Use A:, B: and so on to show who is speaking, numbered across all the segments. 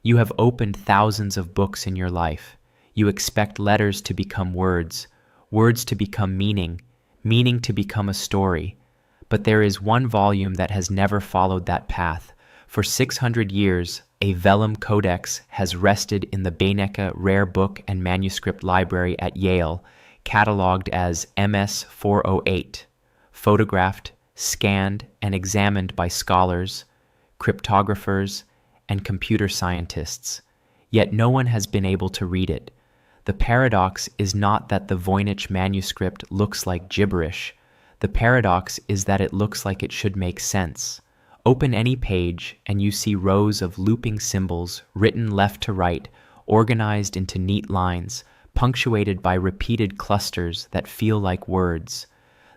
A: You have opened thousands of books in your life. You expect letters to become words, words to become meaning, meaning to become a story. But there is one volume that has never followed that path. For 600 years, a vellum codex has rested in the Voynich Rare Book and Manuscript Library at Yale, catalogued as MS 408, photographed, scanned, and examined by scholars, cryptographers, and computer scientists. Yet no one has been able to read it. The paradox is not that the Voynich manuscript looks like gibberish. The paradox is that it looks like it should make sense. Open any page and you see rows of looping symbols written left to right, organized into neat lines, punctuated by repeated clusters that feel like words.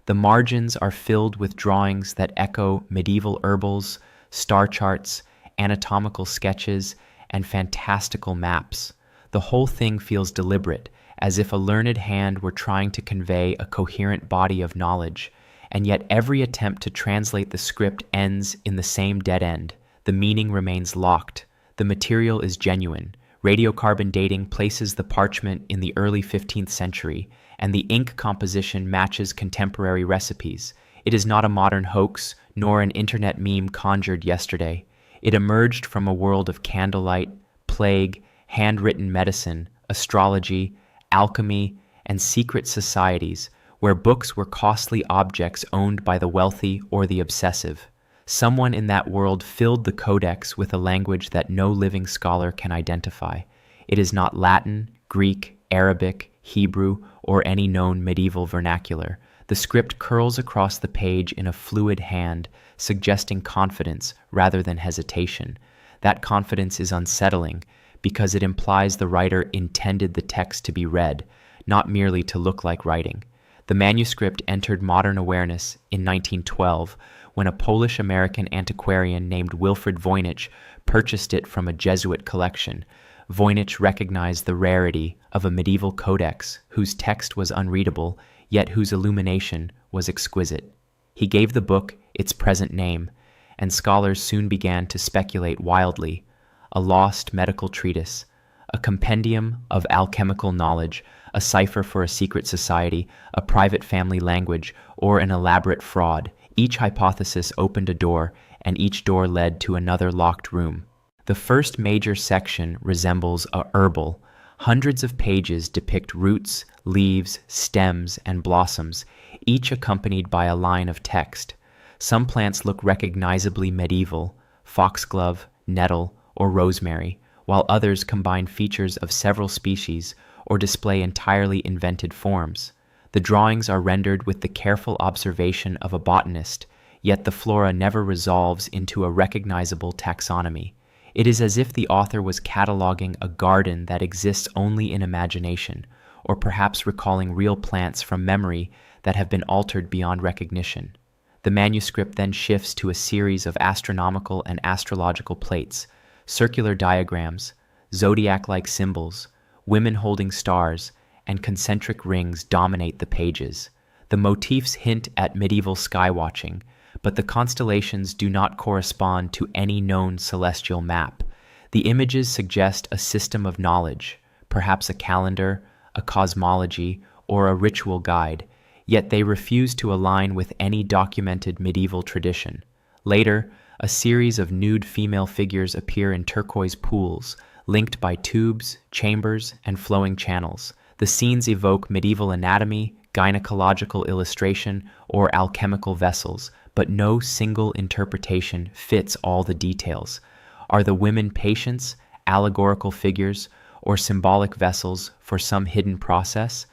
A: The margins are filled with drawings that echo medieval herbals, star charts, anatomical sketches, and fantastical maps. The whole thing feels deliberate, as if a learned hand were trying to convey a coherent body of knowledge, and yet every attempt to translate the script ends in the same dead end. The meaning remains locked. The material is genuine. Radiocarbon dating places the parchment in the early 15th century, and the ink composition matches contemporary recipes. It is not a modern hoax, nor an internet meme conjured yesterday. It emerged from a world of candlelight, plague, handwritten medicine, astrology, alchemy, and secret societies, where books were costly objects owned by the wealthy or the obsessive. Someone in that world filled the codex with a language that no living scholar can identify. It is not Latin, Greek, Arabic, Hebrew, or any known medieval vernacular. The script curls across the page in a fluid hand, suggesting confidence rather than hesitation. That confidence is unsettling because it implies the writer intended the text to be read, not merely to look like writing. The manuscript entered modern awareness in 1912 when a Polish-American antiquarian named Wilfrid Voynich purchased it from a Jesuit collection. Voynich recognized the rarity of a medieval codex whose text was unreadable, yet whose illumination was exquisite. He gave the book its present name, and scholars soon began to speculate wildly. A lost medical treatise, a compendium of alchemical knowledge, a cipher for a secret society, a private family language, or an elaborate fraud. Each hypothesis opened a door, and each door led to another locked room. The first major section resembles a herbal. Hundreds of pages depict roots, leaves, stems, and blossoms, each accompanied by a line of text. Some plants look recognizably medieval, foxglove, nettle, or rosemary, while others combine features of several species or display entirely invented forms. The drawings are rendered with the careful observation of a botanist, yet the flora never resolves into a recognizable taxonomy. It is as if the author was cataloging a garden that exists only in imagination, or perhaps recalling real plants from memory that have been altered beyond recognition. The manuscript then shifts to a series of astronomical and astrological plates, circular diagrams, zodiac-like symbols, women holding stars, and concentric rings dominate the pages. The motifs hint at medieval skywatching, but the constellations do not correspond to any known celestial map. The images suggest a system of knowledge, perhaps a calendar, a cosmology, or a ritual guide, yet they refuse to align with any documented medieval tradition. Later, a series of nude female figures appear in turquoise pools, linked by tubes, chambers, and flowing channels. The scenes evoke medieval anatomy, gynecological illustration, or alchemical vessels, but no single interpretation fits all the details. Are the women patients, allegorical figures, or symbolic vessels for some hidden process?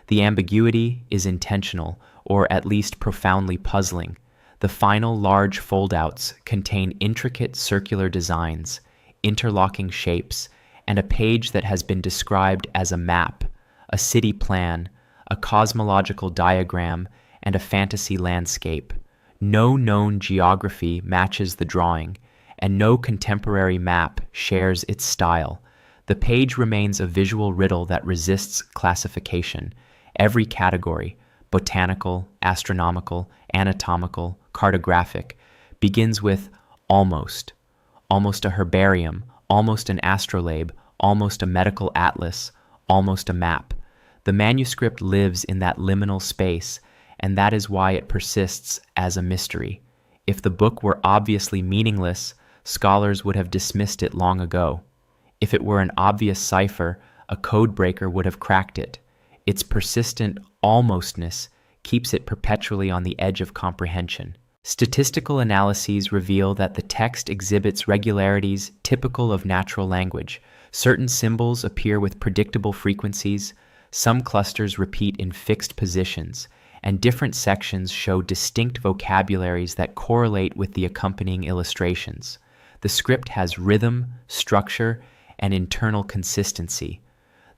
A: The ambiguity is intentional, or at least profoundly puzzling. The final large foldouts contain intricate circular designs, interlocking shapes, and a page that has been described as a map, a city plan, a cosmological diagram, and a fantasy landscape. No known geography matches the drawing, and no contemporary map shares its style. The page remains a visual riddle that resists classification. Every category, botanical, astronomical, anatomical, cartographic, begins with almost a herbarium, almost an astrolabe, almost a medical atlas, almost a map. The manuscript lives in that liminal space, and that is why it persists as a mystery. If the book were obviously meaningless, scholars would have dismissed it long ago. If it were an obvious cipher, a code breaker would have cracked it. Its persistent almostness keeps it perpetually on the edge of comprehension. Statistical analyses reveal that the text exhibits regularities typical of natural language. Certain symbols appear with predictable frequencies, some clusters repeat in fixed positions, and different sections show distinct vocabularies that correlate with the accompanying illustrations. The script has rhythm, structure, and internal consistency.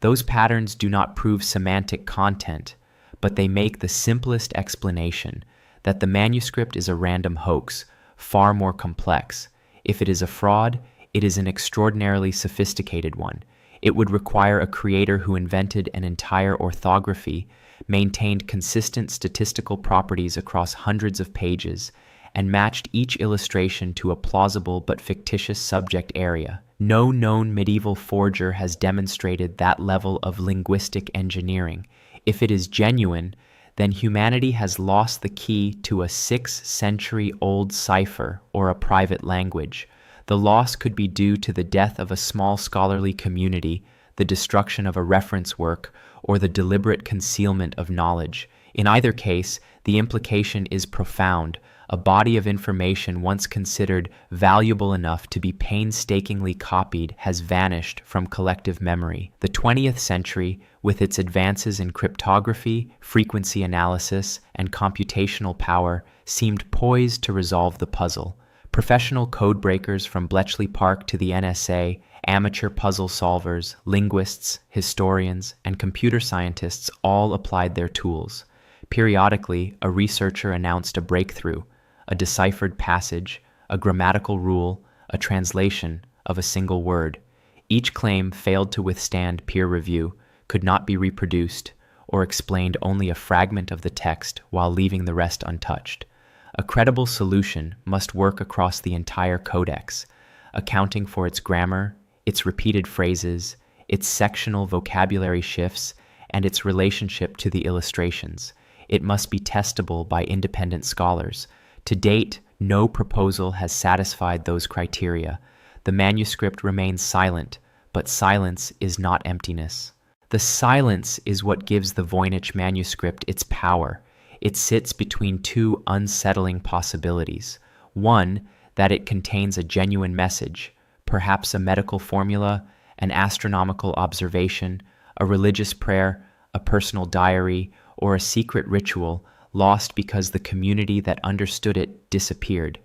A: Those patterns do not prove semantic content, but they make the simplest explanation that the manuscript is a random hoax, far more complex. If it is a fraud, it is an extraordinarily sophisticated one. It would require a creator who invented an entire orthography, maintained consistent statistical properties across hundreds of pages, and matched each illustration to a plausible but fictitious subject area. No known medieval forger has demonstrated that level of linguistic engineering. If it is genuine, then humanity has lost the key to a 6th-century-old cipher or a private language. The loss could be due to the death of a small scholarly community, the destruction of a reference work, or the deliberate concealment of knowledge. In either case, the implication is profound. A body of information once considered valuable enough to be painstakingly copied has vanished from collective memory. The 20th century, with its advances in cryptography, frequency analysis, and computational power, seemed poised to resolve the puzzle. Professional code breakers from Bletchley Park to the NSA, amateur puzzle solvers, linguists, historians, and computer scientists all applied their tools. Periodically, a researcher announced a breakthrough, a deciphered passage, a grammatical rule, a translation of a single word. Each claim failed to withstand peer review, could not be reproduced, or explained only a fragment of the text while leaving the rest untouched. A credible solution must work across the entire codex, accounting for its grammar, its repeated phrases, its sectional vocabulary shifts, and its relationship to the illustrations. It must be testable by independent scholars. To date, no proposal has satisfied those criteria. The manuscript remains silent, but silence is not emptiness. The silence is what gives the Voynich Manuscript its power. It sits between two unsettling possibilities. One, that it contains a genuine message, perhaps a medical formula, an astronomical observation, a religious prayer, a personal diary, or a secret ritual lost because the community that understood it disappeared.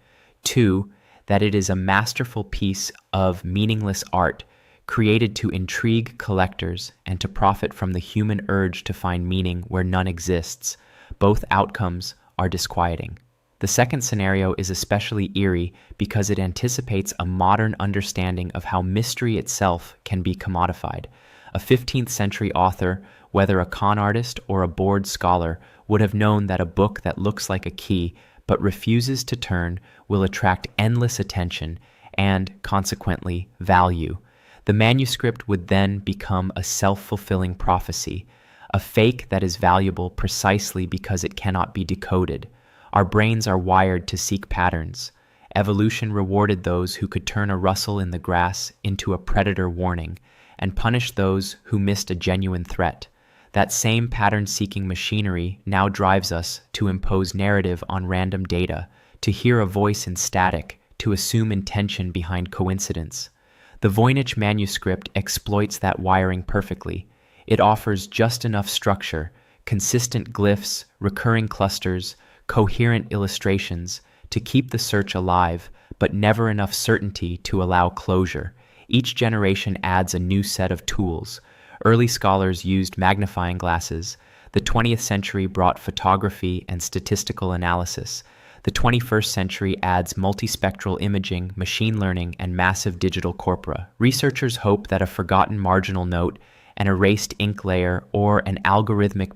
A: Two, that it is a masterful piece of meaningless art, created to intrigue collectors and to profit from the human urge to find meaning where none exists. Both outcomes are disquieting. The second scenario is especially eerie because it anticipates a modern understanding of how mystery itself can be commodified. A 15th century author, whether a con artist or a bored scholar, would have known that a book that looks like a key but refuses to turn will attract endless attention and, consequently, value. The manuscript would then become a self-fulfilling prophecy, a fake that is valuable precisely because it cannot be decoded. Our brains are wired to seek patterns. Evolution rewarded those who could turn a rustle in the grass into a predator warning, and punished those who missed a genuine threat. That same pattern-seeking machinery now drives us to impose narrative on random data, to hear a voice in static, to assume intention behind coincidence. The Voynich Manuscript exploits that wiring perfectly. It offers just enough structure, consistent glyphs, recurring clusters, coherent illustrations to keep the search alive, but never enough certainty to allow closure. Each generation adds a new set of tools. Early scholars used magnifying glasses. The 20th century brought photography and statistical analysis. The 21st century adds multispectral imaging, machine learning, and massive digital corpora. Researchers hope that a forgotten marginal note, an erased ink layer, or an algorithmic